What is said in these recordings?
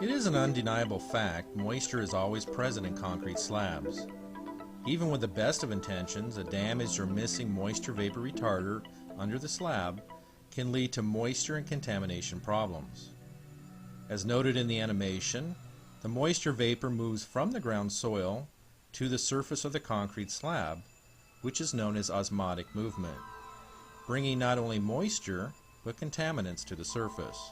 It is an undeniable fact moisture is always present in concrete slabs. Even with the best of intentions, a damaged or missing moisture vapor retarder under the slab can lead to moisture and contamination problems. As noted in the animation, the moisture vapor moves from the ground soil to the surface of the concrete slab, which is known as osmotic movement, bringing not only moisture but contaminants to the surface.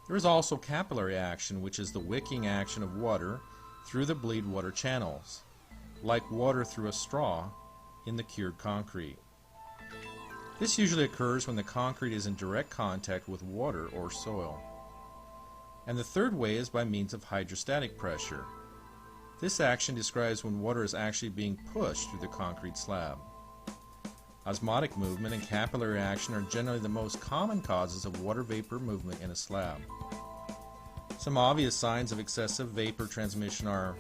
There is also capillary action, which is the wicking action of water through the bleed water channels, like water through a straw in the cured concrete. This usually occurs when the concrete is in direct contact with water or soil. And the third way is by means of hydrostatic pressure. This action describes when water is actually being pushed through the concrete slab. Osmotic movement and capillary action are generally the most common causes of water vapor movement in a slab. Some obvious signs of excessive vapor transmission are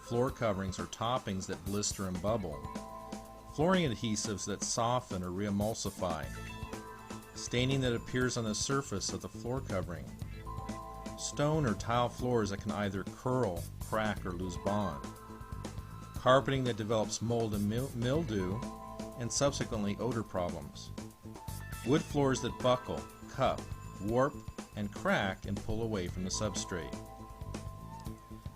floor coverings or toppings that blister and bubble, flooring adhesives that soften or reemulsify, staining that appears on the surface of the floor covering, stone or tile floors that can either curl, crack, or lose bond, carpeting that develops mold and mildew, and subsequently odor problems, wood floors that buckle, cup, warp, and crack and pull away from the substrate.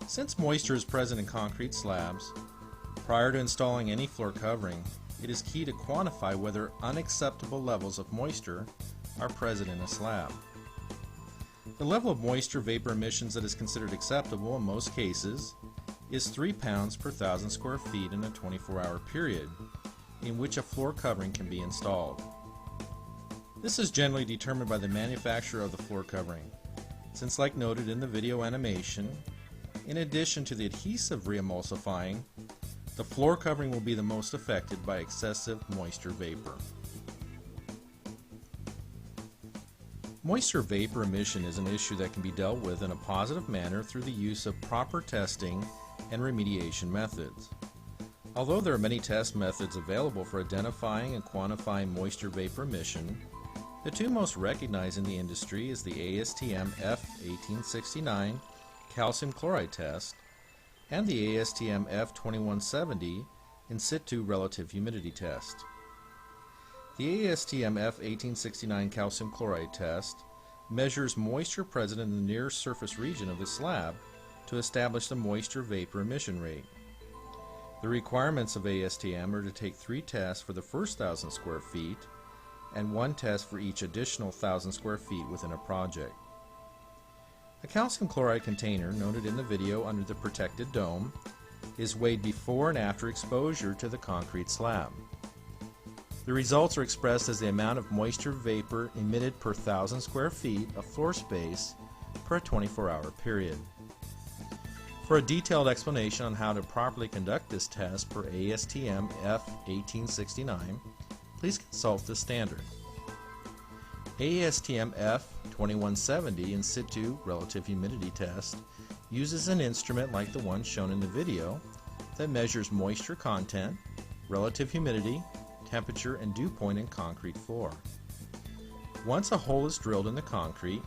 Since moisture is present in concrete slabs, prior to installing any floor covering, it is key to quantify whether unacceptable levels of moisture are present in a slab. The level of moisture vapor emissions that is considered acceptable in most cases is 3 pounds per 1,000 square feet in a 24-hour period in which a floor covering can be installed. This is generally determined by the manufacturer of the floor covering, since, like noted in the video animation, in addition to the adhesive reemulsifying, the floor covering will be the most affected by excessive moisture vapor. Moisture vapor emission is an issue that can be dealt with in a positive manner through the use of proper testing and remediation methods. Although there are many test methods available for identifying and quantifying moisture vapor emission, the two most recognized in the industry is the ASTM F1869 calcium chloride test and the ASTM F2170 in situ relative humidity test. The ASTM F1869 calcium chloride test measures moisture present in the near surface region of the slab to establish the moisture vapor emission rate. The requirements of ASTM are to take 3 tests for the first 1,000 square feet and 1 test for each additional 1,000 square feet within a project. A calcium chloride container, noted in the video under the protected dome, is weighed before and after exposure to the concrete slab. The results are expressed as the amount of moisture vapor emitted per 1,000 square feet of floor space per a 24-hour period. For a detailed explanation on how to properly conduct this test per ASTM F1869, please consult the standard. ASTM F2170 in situ relative humidity test uses an instrument like the one shown in the video that measures moisture content, relative humidity, temperature, and dew point in concrete floor. Once a hole is drilled in the concrete,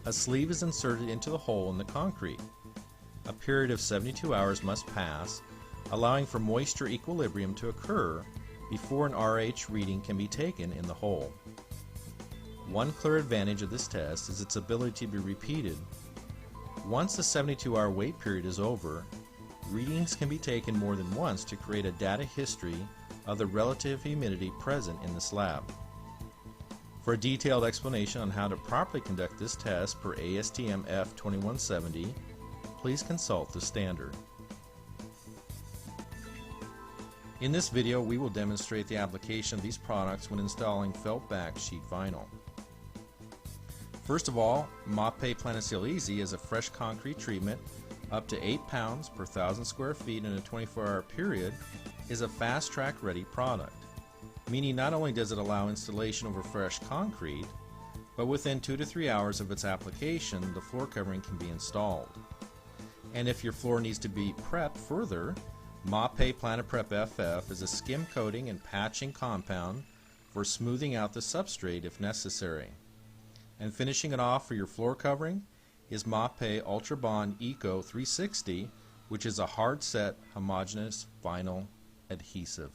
a sleeve is inserted into the hole in the concrete. A period of 72 hours must pass, allowing for moisture equilibrium to occur before an RH reading can be taken in the hole. One clear advantage of this test is its ability to be repeated. Once the 72-hour wait period is over, readings can be taken more than once to create a data history of the relative humidity present in the slab. For a detailed explanation on how to properly conduct this test per ASTM F2170, please consult the standard. In this video, we will demonstrate the application of these products when installing felt back sheet vinyl. First of all, MAPEI Planiseal Easy is a fresh concrete treatment up to 8 pounds per 1,000 square feet in a 24-hour period is a fast-track ready product, meaning not only does it allow installation over fresh concrete, but within 2 to 3 hours of its application, the floor covering can be installed. And if your floor needs to be prepped further, MAPEI Planiprep FF is a skim coating and patching compound for smoothing out the substrate if necessary. And finishing it off for your floor covering is MAPEI Ultra Bond Eco 360, which is a hard set homogeneous vinyl adhesive.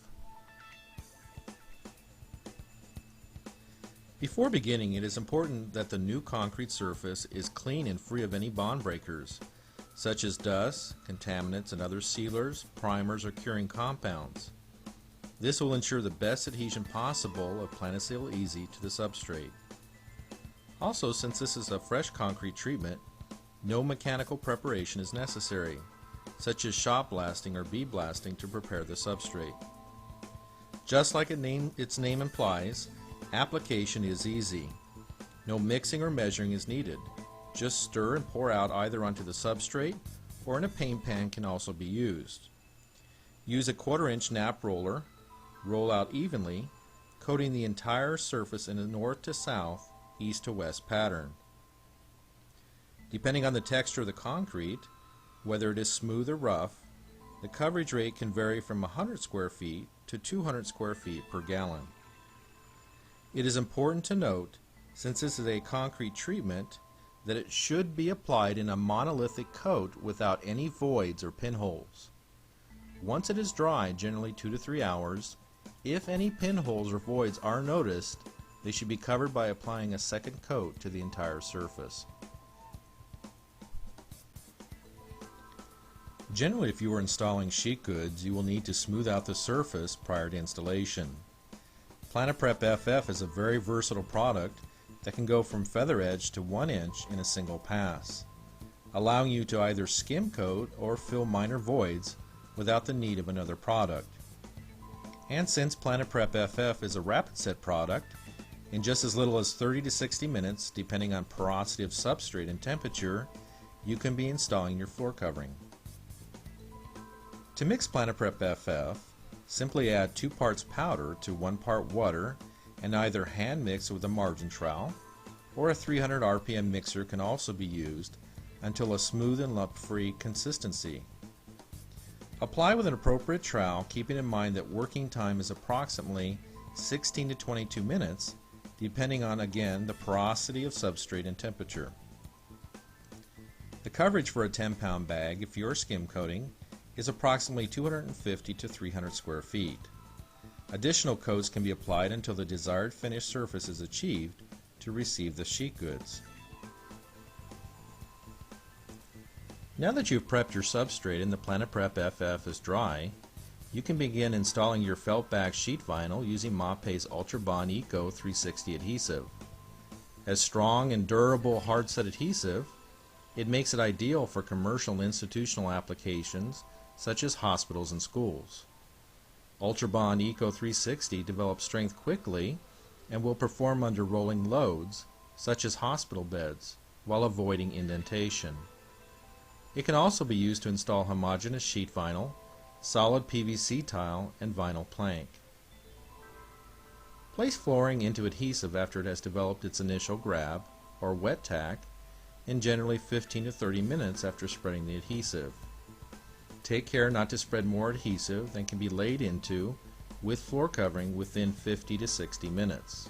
Before beginning, it is important that the new concrete surface is clean and free of any bond breakers, such as dust, contaminants, and other sealers, primers, or curing compounds. This will ensure the best adhesion possible of Planiseal Easy to the substrate. Also, since this is a fresh concrete treatment, no mechanical preparation is necessary, such as shot blasting or bead blasting to prepare the substrate. Just like its name implies, application is easy. No mixing or measuring is needed. Just stir and pour out either onto the substrate or in a paint pan can also be used. Use a 1/4-inch nap roller, roll out evenly, coating the entire surface in a north to south, east to west pattern. Depending on the texture of the concrete, whether it is smooth or rough, the coverage rate can vary from 100 square feet to 200 square feet per gallon. It is important to note, since this is a concrete treatment, that it should be applied in a monolithic coat without any voids or pinholes. Once it is dry, generally 2 to 3 hours, if any pinholes or voids are noticed, they should be covered by applying a second coat to the entire surface. Generally, if you are installing sheet goods, you will need to smooth out the surface prior to installation. Planiprep FF is a very versatile product that can go from feather edge to 1 inch in a single pass, allowing you to either skim coat or fill minor voids without the need of another product. And since Planiprep FF is a rapid set product, in just as little as 30 to 60 minutes, depending on porosity of substrate and temperature, you can be installing your floor covering. To mix Planiprep FF, simply add 2 parts powder to 1 part water and either hand mix with a margin trowel, or a 300 RPM mixer can also be used until a smooth and lump-free consistency. Apply with an appropriate trowel, keeping in mind that working time is approximately 16 to 22 minutes, depending on, again, the porosity of substrate and temperature. The coverage for a 10-pound bag, if you're skim coating, is approximately 250 to 300 square feet. Additional coats can be applied until the desired finished surface is achieved to receive the sheet goods. Now that you've prepped your substrate and the Planiprep FF is dry, you can begin installing your felt back sheet vinyl using MAPEI's Ultra Bond Eco 360 adhesive. As strong and durable hard set adhesive, it makes it ideal for commercial and institutional applications such as hospitals and schools. Ultra Bond Eco 360 develops strength quickly and will perform under rolling loads, such as hospital beds, while avoiding indentation. It can also be used to install homogeneous sheet vinyl, solid PVC tile, and vinyl plank. Place flooring into adhesive after it has developed its initial grab, or wet tack, in generally 15 to 30 minutes after spreading the adhesive. Take care not to spread more adhesive than can be laid into with floor covering within 50 to 60 minutes.